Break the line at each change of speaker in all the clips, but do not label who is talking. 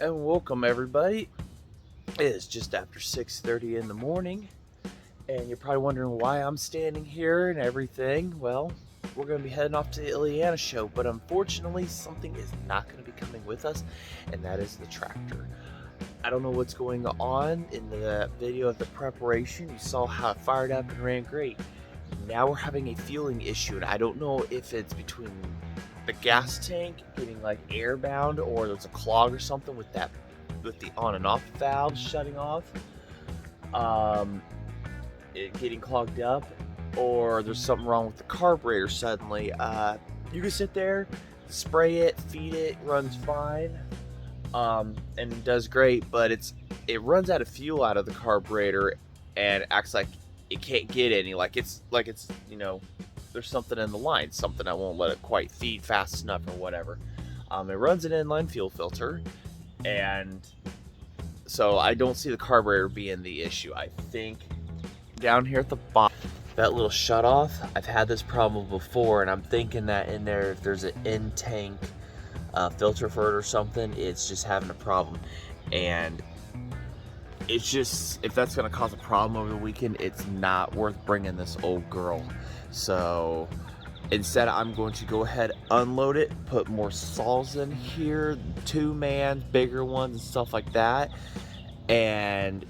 And welcome everybody. It is just after 6:30 in the morning, and you're probably wondering why I'm standing here and everything. Well, we're going to be heading off to the Illiana show, but unfortunately something is not going to be coming with us, and that is the tractor. I don't know what's going on. In the video of the preparation, you saw how it fired up and ran great. Now we're having a fueling issue, and I don't know if it's between the gas tank getting like airbound, or there's a clog or something with the on and off valve shutting off, it getting clogged up, or there's something wrong with the carburetor suddenly. You can sit there, spray it, feed it, runs fine, and does great, but it runs out of fuel out of the carburetor and acts like it can't get any, like it's there's something in the line, something that won't let it quite feed fast enough or whatever. It runs an inline fuel filter, and so I don't see the carburetor being the issue. I think down here at the bottom, that little shut off, I've had this problem before, and I'm thinking that in there, if there's an in-tank filter for it or something, it's just having a problem. And it's just, if that's gonna cause a problem over the weekend, it's not worth bringing this old girl. So instead, I'm going to go ahead, unload it, put more saws in here, 2-man, bigger ones and stuff like that, and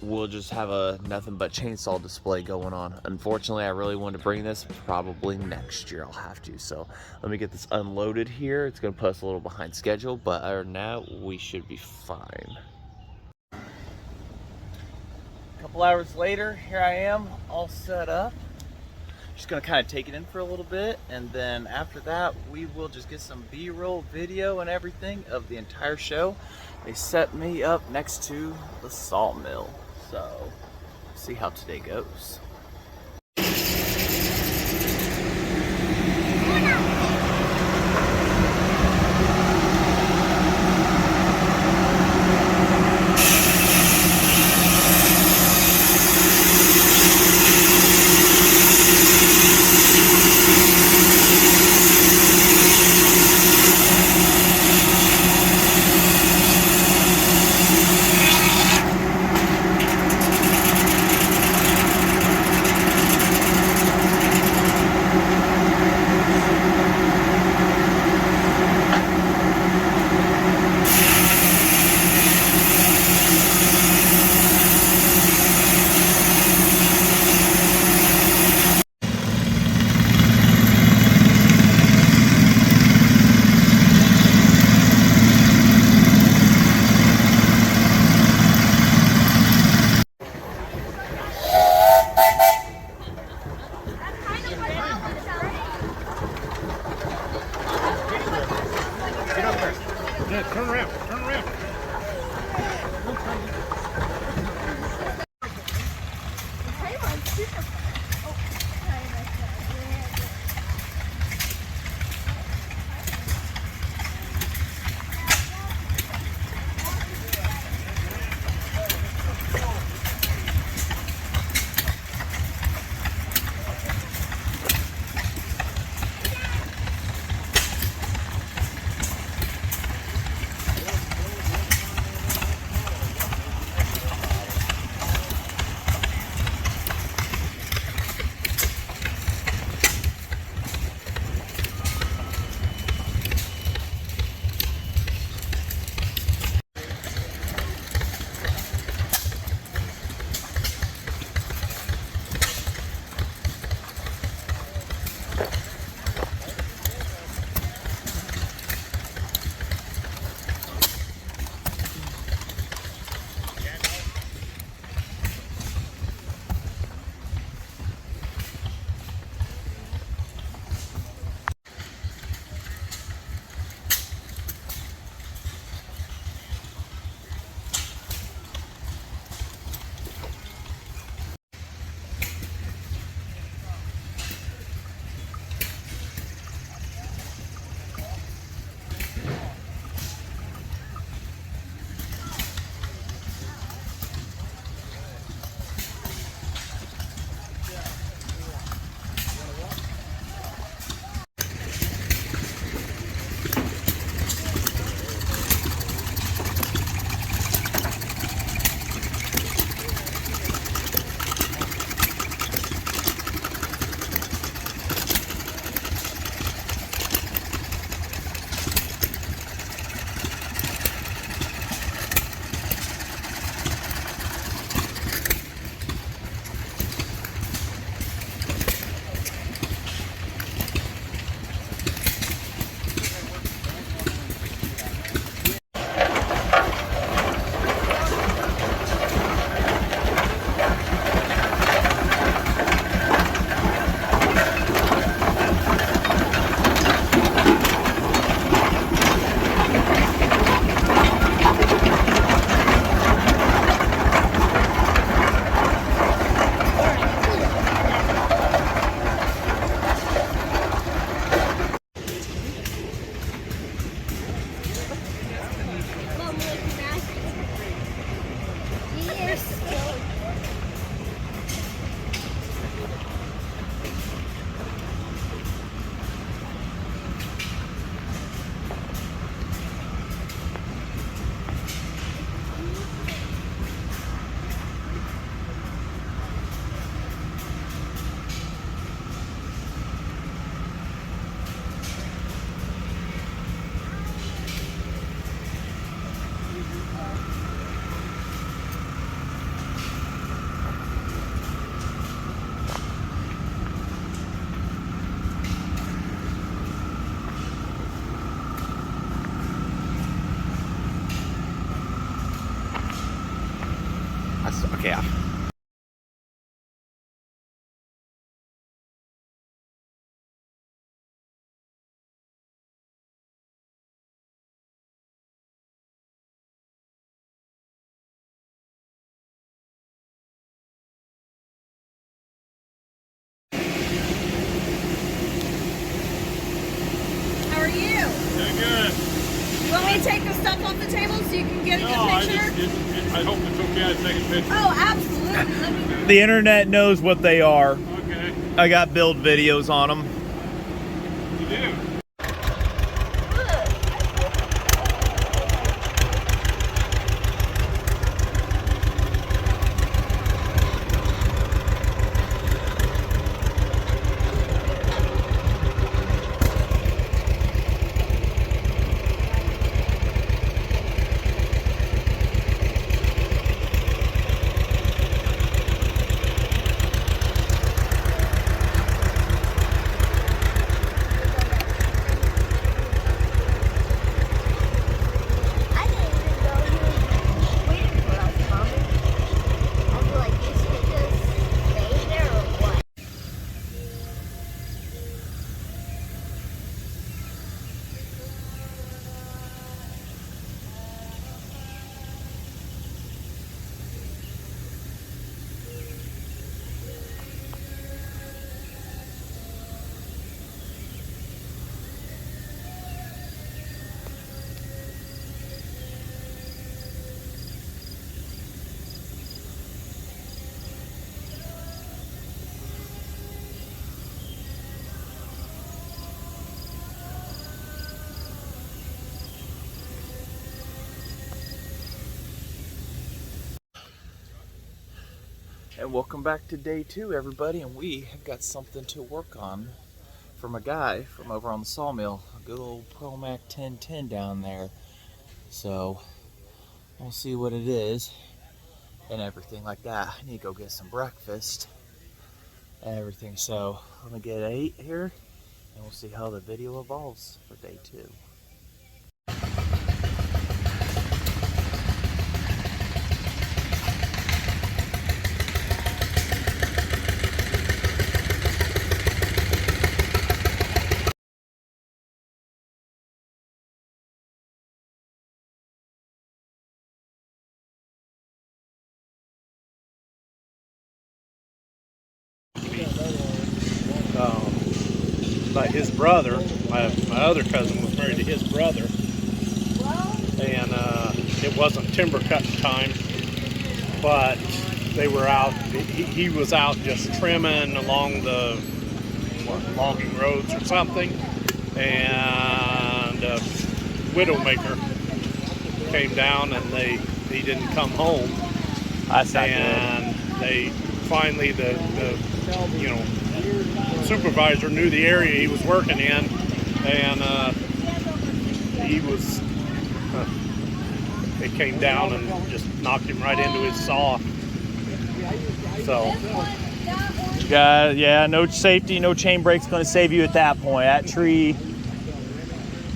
we'll just have a nothing but chainsaw display going on. Unfortunately, I really want to bring this. Probably next year I'll have to. So let me get this unloaded here. It's going to put us a little behind schedule, but other than that, we should be fine. A couple hours later, here I am, all set up. Just gonna kind of take it in for a little bit, and then after that we will just get some B-roll video and everything of the entire show. They set me up next to the sawmill, so see how today goes.
Yeah, turn around, turn around.
Okay.
How are you?
Doing good.
You want me to take the stuff off the table so you can get a good picture?
I hope it's okay to take a picture.
Oh, absolutely. Let me...
The internet knows what they are.
Okay.
I got build videos on them.
You do?
I didn't even know you were waiting for us, Mommy. I feel like you should just stay there or what?
And welcome back to day 2, everybody. And we have got something to work on from a guy from over on the sawmill. A good old ProMac 1010 down there. So we'll see what it is and everything like that. I need to go get some breakfast and everything. So let me get 8 here and we'll see how the video evolves for day 2.
But his brother, my other cousin was married to his brother, and it wasn't timber cutting time, but they were out, he was out just trimming along the logging roads or something, and a widowmaker came down and he didn't come home.
That's not
And they finally, the supervisor knew the area he was working in, and it came down and just knocked him right into his saw. So
Yeah, no safety, no chain brake's going to save you at that point. That tree, you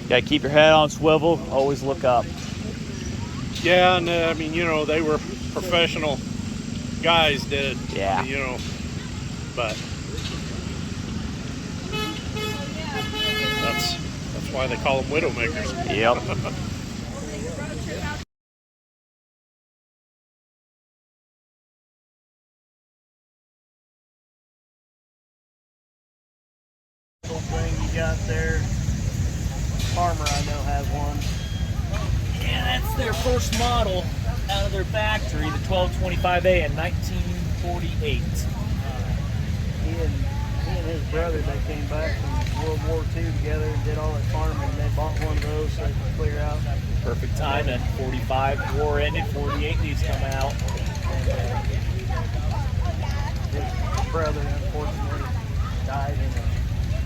got to keep your head on swivel, always look up.
yeah, and I mean, they were professional guys, did it.
Yeah.
But that's why they call them widowmakers.
Yep.
Thing you got there. Farmer I know has one.
Yeah, that's their first model out of their factory, the 1225A in 1948.
He and his brother, they came back from World War II together and did all that farming. They bought one of those so they could clear out.
Perfect time. And 45, war ended, 48, these come out.
His brother, unfortunately, died in a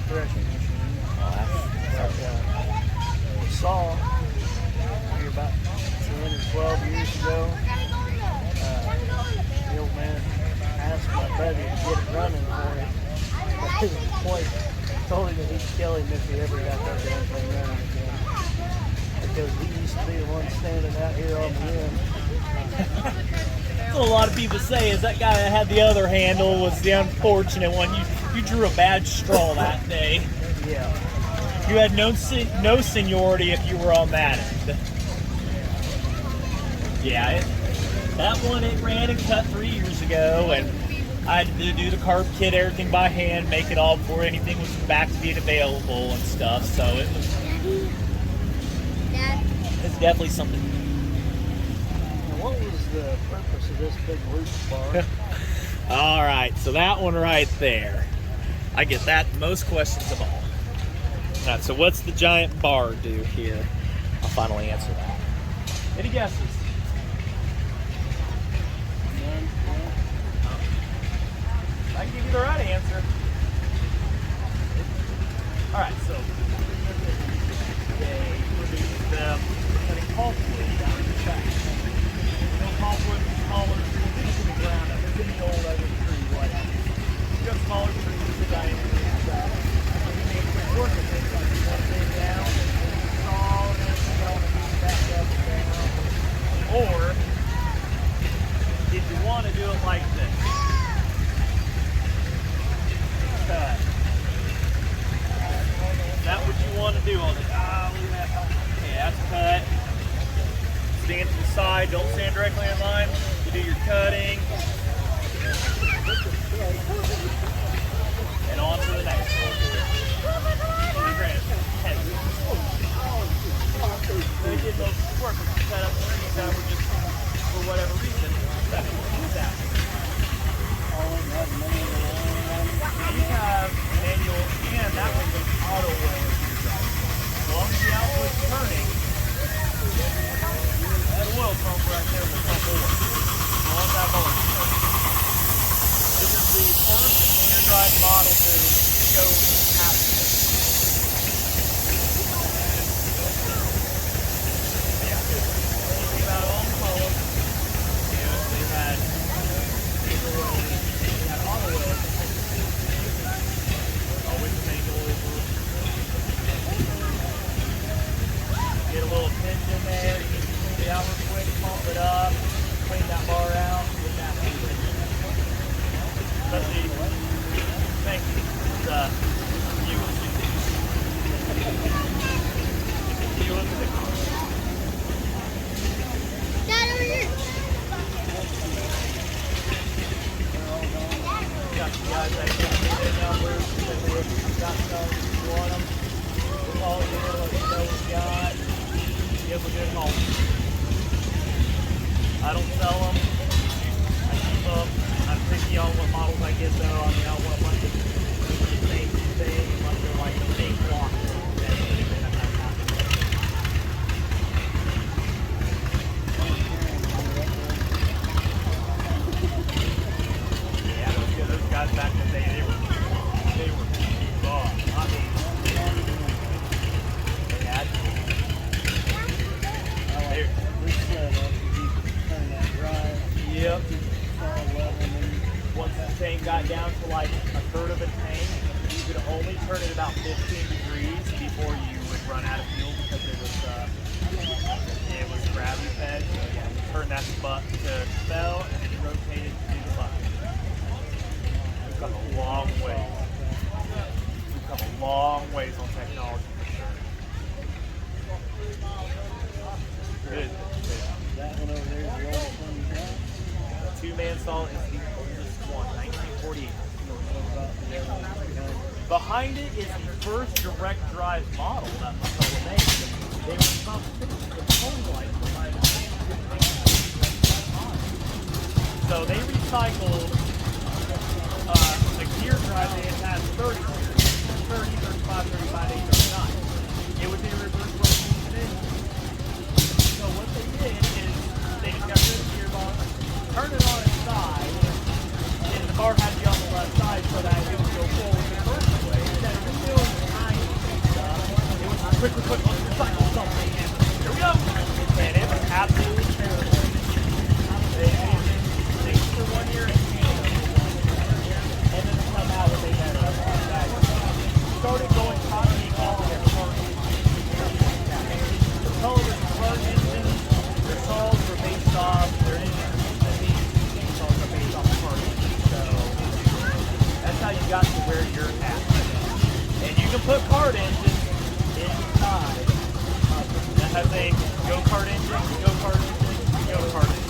threshing machine.
Oh, that's
We saw, you're about 10 or 12 years ago. The old man asked my buddy to get it running for him. But his employee told him that he'd kill him if he ever got that damn thing running again. Because he used to be the one standing out here on the end.
That's what a lot of people say is that guy that had the other handle was the unfortunate one. You drew a bad straw that day.
Yeah.
You had no seniority if you were on that end. Yeah, that one it ran and cut 3 years ago, and I had to do the carb kit, everything by hand, make it all before anything was back to being available and stuff. So it's definitely something.
Now, what was the purpose of this big loop bar?
All right, so that one right there, I get that most questions of all. All right, so what's the giant bar do here? I'll finally answer that. Any guesses? I can give you the right answer. All right, so they produce them cutting pulpwood down in the back. No pulpwood is smaller trees in the ground. It's in the old other tree, whatever. You have smaller trees, the diameter is that. Work with it, like one thing down, saw, and then back up and down. Or if you want to do it like this. Cut. Is that what you want to do on it? Look at that. Okay, that's cut. Stand to the side, don't stand directly in line. You do your cutting. And on to the next one. They did most of the work with the setup trees that were just, for whatever reason, that that. You have manual, and that was an auto way. As long as the output's turning, that oil pump right there will pump oil. As long as that motor's turning. This is the first air-drive model to show happening. About all McCulloch, they had auto oil, always manual. Get a little pinch in there, you can clean the outward quick, pump it up, clean that bar out, get that moving. Especially, thank you. You will see. You will see. Got the guys that get their numbers, that we got some, if you want them. We'll call you in, let you know what we got. Give them a good home. I don't sell them. I keep them. I'm picky on what models I get though. I mean, I want one to do the same thing, unless they're like the big block. Guys back in the day, they were cheap off. I mean, they had to. Yep. Once the tank got down to like a third of a tank, you could only turn it about 15 degrees before you would run out of fuel because it was gravity fed. So yeah, you turn that butt to spell and then you rotate it to do the butt. We've come a long way. We've come a long ways on technology for sure. Good.
That one over there is the oldest one you got?
The two-man saw is the oldest one, 1948. Behind it is the first direct drive model that McCulloch made. They were about 6 with phone lights behind it. So they recycled the gear drive they had 30 years, 30, 35, 35, 39. It would be a reverse rotation engine. So what they did is they just got rid of the gearbox, turned it on its side, and the bar had to be on the left side so that it would go forward the first way. Instead of redoing the tiny stuff, it was quick, let's recycle something. And here we go. And it was absolutely terrible. where you're at. And you can put kart engines inside. That has a go-kart engine, go-kart engine, go-kart engine.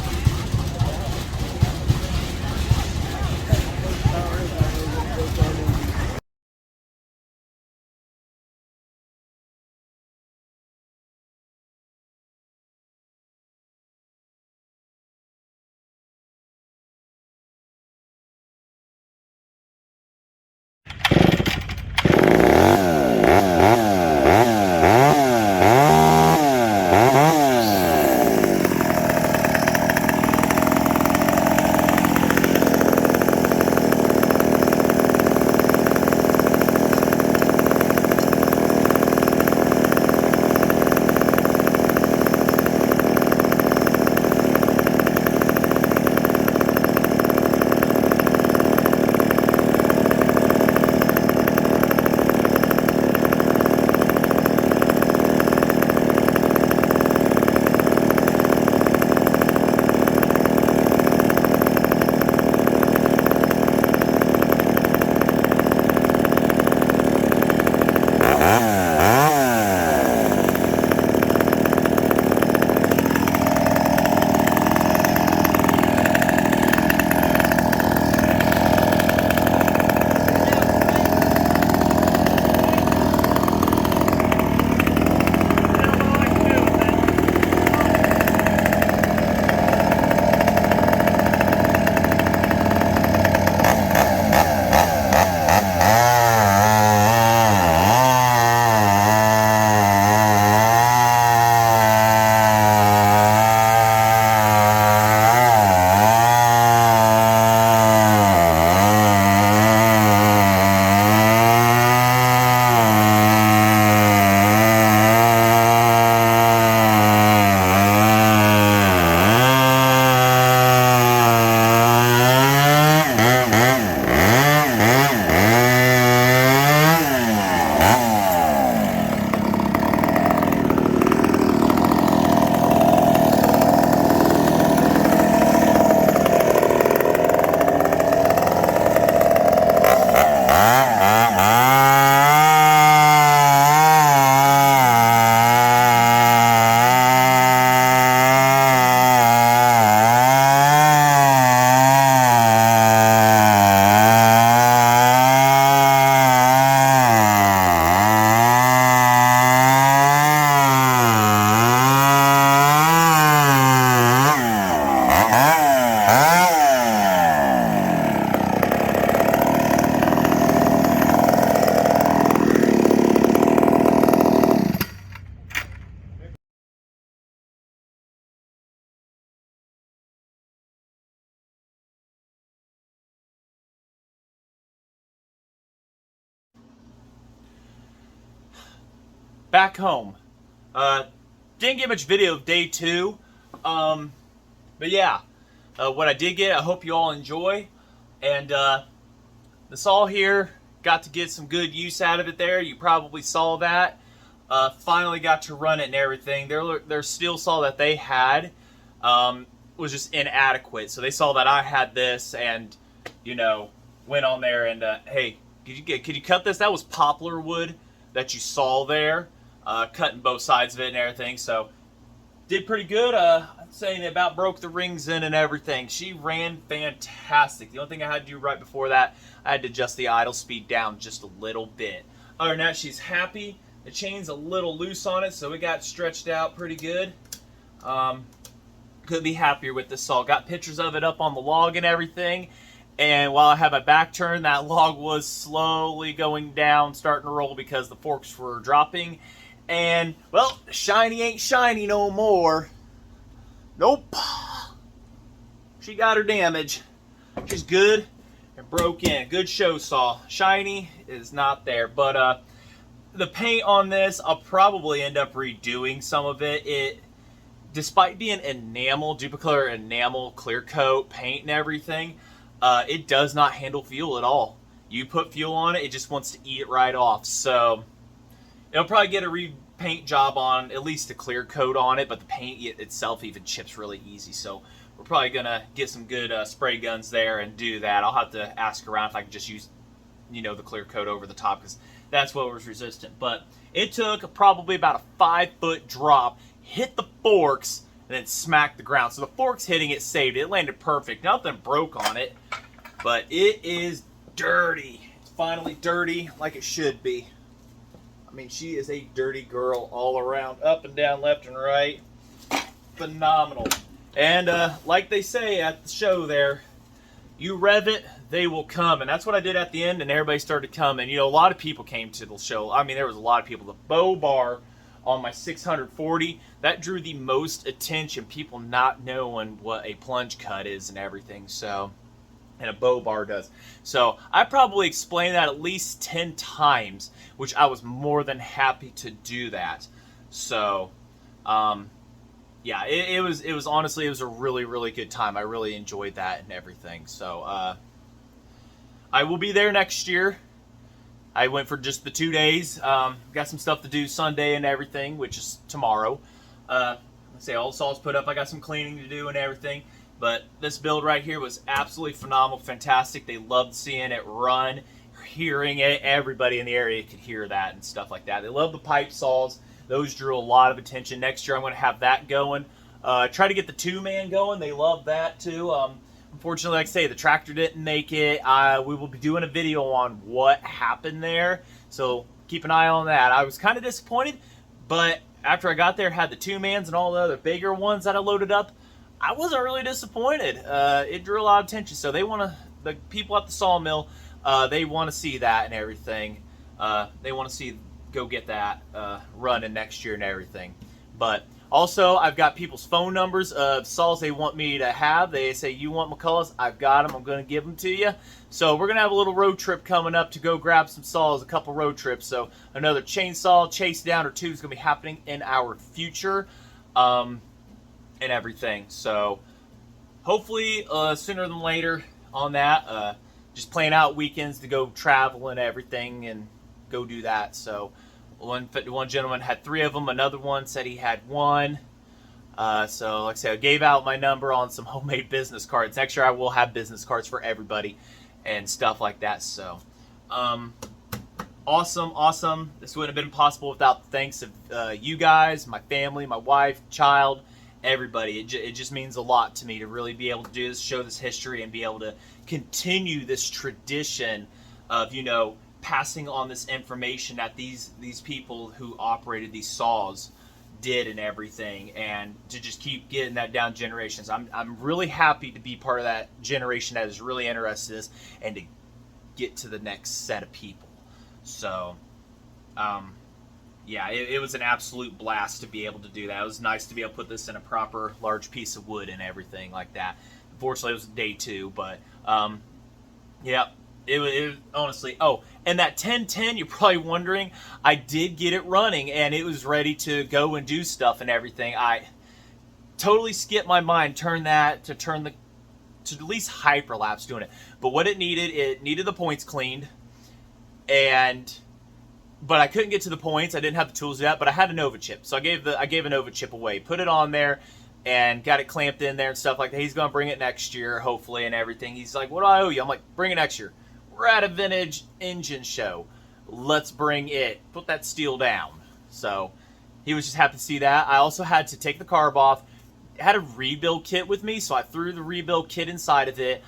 Back home. Didn't get much video of day 2. But yeah, what I did get, I hope you all enjoy. And the saw here, got to get some good use out of it there. You probably saw that. Finally got to run it and everything. Their steel saw that they had was just inadequate. So they saw that I had this and, you know, went on there and, hey, could you cut this? That was poplar wood that you saw there. Cutting both sides of it and everything, so did pretty good. I'd say they about broke the rings in and everything. She ran fantastic. The only thing I had to do right before that, I had to adjust the idle speed down just a little bit. Other than that, she's happy. The chain's a little loose on it, so it got stretched out pretty good. Couldn't be happier with this saw. Got pictures of it up on the log and everything. And while I had my back turned, that log was slowly going down, starting to roll because the forks were dropping. And, well, shiny ain't shiny no more. Nope. She got her damage. She's good and broke in. Good show saw. Shiny is not there. But the paint on this, I'll probably end up redoing some of it. Despite being enamel, Duplicolor enamel, clear coat, paint and everything, it does not handle fuel at all. You put fuel on it, it just wants to eat it right off. So it'll probably get a repaint job on, at least a clear coat on it, but the paint itself even chips really easy. So we're probably going to get some good spray guns there and do that. I'll have to ask around if I can just use you know, the clear coat over the top, because that's what was resistant. But it took probably about a 5-foot drop, hit the forks, and then smacked the ground. So the forks hitting it saved it. It landed perfect. Nothing broke on it, but it is dirty. It's finally dirty like it should be. I mean, she is a dirty girl all around, up and down, left and right. Phenomenal. And like they say at the show there, you rev it, they will come. And that's what I did at the end, and everybody started coming. You know, a lot of people came to the show. I mean, there was a lot of people. The bow bar on my 640, that drew the most attention. People not knowing what a plunge cut is and everything. So, and a bow bar does. So I probably explained that at least 10 times, which I was more than happy to do that. So, yeah, it was honestly, it was a really, really good time. I really enjoyed that and everything. So I will be there next year. I went for just the 2 days. Got some stuff to do Sunday and everything, which is tomorrow. Let's say all the saws put up. I got some cleaning to do and everything. But this build right here was absolutely phenomenal, fantastic. They loved seeing it run, hearing it. Everybody in the area could hear that and stuff like that. They love the pipe saws. Those drew a lot of attention. Next year I'm going to have that going. Try to get the 2-man going. They love that too. Unfortunately, like I say, the tractor didn't make it. We will be doing a video on what happened there, so keep an eye on that. I was kind of disappointed, but after I got there, had the 2-mans and all the other bigger ones that I loaded up, I wasn't really disappointed. It drew a lot of attention, so they want to, the people at the sawmill, they want to see that and everything. They want to see, go get that running next year and everything. But also, I've got people's phone numbers of saws they want me to have. They say, you want McCulloch's? I've got them. I'm going to give them to you. So we're going to have a little road trip coming up to go grab some saws, a couple road trips. So another chainsaw chase down or two is going to be happening in our future and everything. So hopefully sooner than later on that. Just plan out weekends to go travel and everything and go do that. So one gentleman had 3 of them. Another one said he had 1. So like I said, I gave out my number on some homemade business cards. Next year I will have business cards for everybody and stuff like that. So awesome. This wouldn't have been possible without the thanks of you guys, my family, my wife, child, everybody. It just means a lot to me to really be able to do this, show this history, and be able to continue this tradition of, you know, passing on this information that these people who operated these saws did and everything, and to just keep getting that down generations. I'm really happy to be part of that generation that is really interested in this and to get to the next set of people. So yeah, it was an absolute blast to be able to do that. It was nice to be able to put this in a proper large piece of wood and everything like that. Unfortunately, it was day 2, but yeah, it was honestly. Oh, and that 1010, you're probably wondering, I did get it running and it was ready to go and do stuff and everything. I totally skipped my mind, to at least hyperlapse doing it. But what it needed the points cleaned, but I couldn't get to the points. I didn't have the tools yet, but I had a Nova chip. So I gave a Nova chip away, put it on there, and got it clamped in there and stuff like that. He's going to bring it next year, hopefully, and everything. He's like, what do I owe you? I'm like, bring it next year. We're at a vintage engine show. Let's bring it. Put that steel down. So he was just happy to see that. I also had to take the carb off. Had a rebuild kit with me, so I threw the rebuild kit inside of it.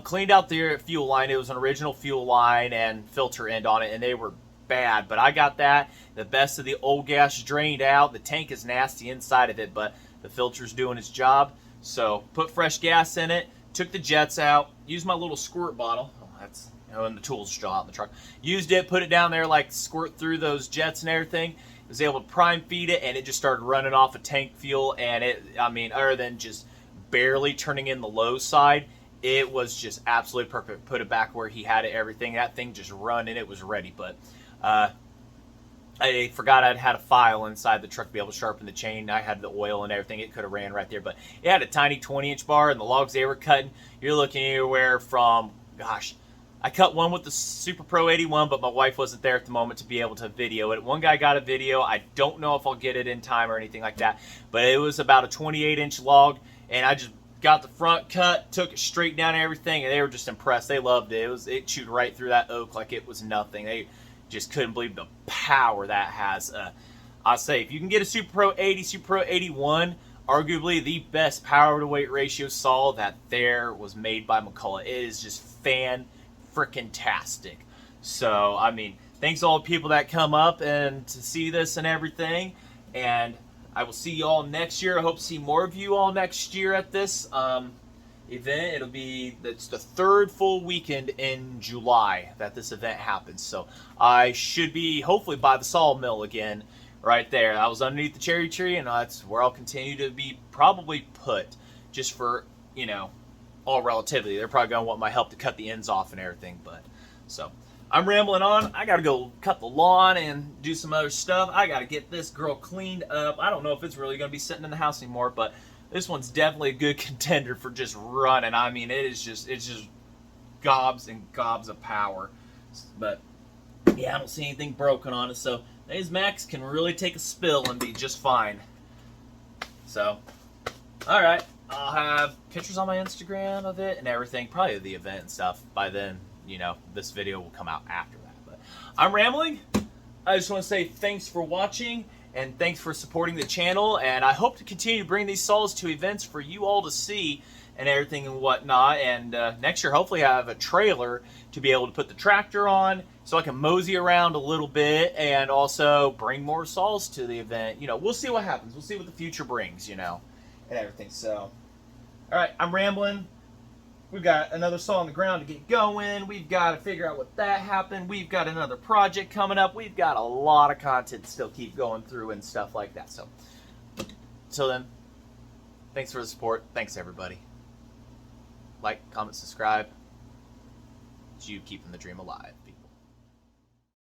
Cleaned out the fuel line. It was an original fuel line and filter end on it, and they were bad, but I got that. The best of the old gas drained out. The tank is nasty inside of it, but the filter's doing its job. So put fresh gas in it, took the jets out, used my little squirt bottle. Oh, that's, you know, and the tools still out in the truck. Used it, put it down there, like squirt through those jets and everything. Was able to prime feed it, and it just started running off of tank fuel. And it, I mean, other than just barely turning in the low side, it was just absolutely perfect. Put it back where he had it, everything. That thing just run and it was ready. But I forgot I'd had a file inside the truck to be able to sharpen the chain. I had the oil and everything. It could have ran right there. But it had a tiny 20-inch bar, and the logs they were cutting, you're looking anywhere from, gosh, I cut one with the Super Pro 81, but my wife wasn't there at the moment to be able to video it. One guy got a video. I don't know if I'll get it in time or anything like that. But it was about a 28-inch log, and
got the front cut, took it straight down and everything, and they were just impressed. They loved it. It chewed right through that oak like it was nothing. They just couldn't believe the power that has. I say, if you can get a Super Pro 80, Super Pro 81, arguably the best power to weight ratio saw that there was made by McCulloch. It is just fan-frickin-tastic. So, I mean, thanks to all the people that come up and to see this and everything. And I will see you all next year. I hope to see more of you all next year at this event. It's the third full weekend in July that this event happens. So I should be hopefully by the sawmill again right there. I was underneath the cherry tree, and that's where I'll continue to be probably put, just for, you know, all relativity. They're probably going to want my help to cut the ends off and everything. But so I'm rambling on. I got to go cut the lawn and do some other stuff. I got to get this girl cleaned up. I don't know if it's really going to be sitting in the house anymore, but this one's definitely a good contender for just running. I mean, it's just gobs and gobs of power. But yeah, I don't see anything broken on it, so these Max can really take a spill and be just fine. So, alright, I'll have pictures on my Instagram of it and everything, probably the event and stuff. By then, you know, this video will come out after that. But I'm rambling. I just want to say thanks for watching, and thanks for supporting the channel, and I hope to continue to bring these saws to events for you all to see and everything and whatnot. And next year, hopefully I have a trailer to be able to put the tractor on so I can mosey around a little bit and also bring more saws to the event. You know, we'll see what happens. We'll see what the future brings, you know, and everything. So, all right, I'm rambling. We've got another saw on the ground to get going. We've got to figure out what that happened. We've got another project coming up. We've got a lot of content to still keep going through and stuff like that. So, until then, thanks for the support. Thanks, everybody. Like, comment, subscribe. It's you keeping the dream alive.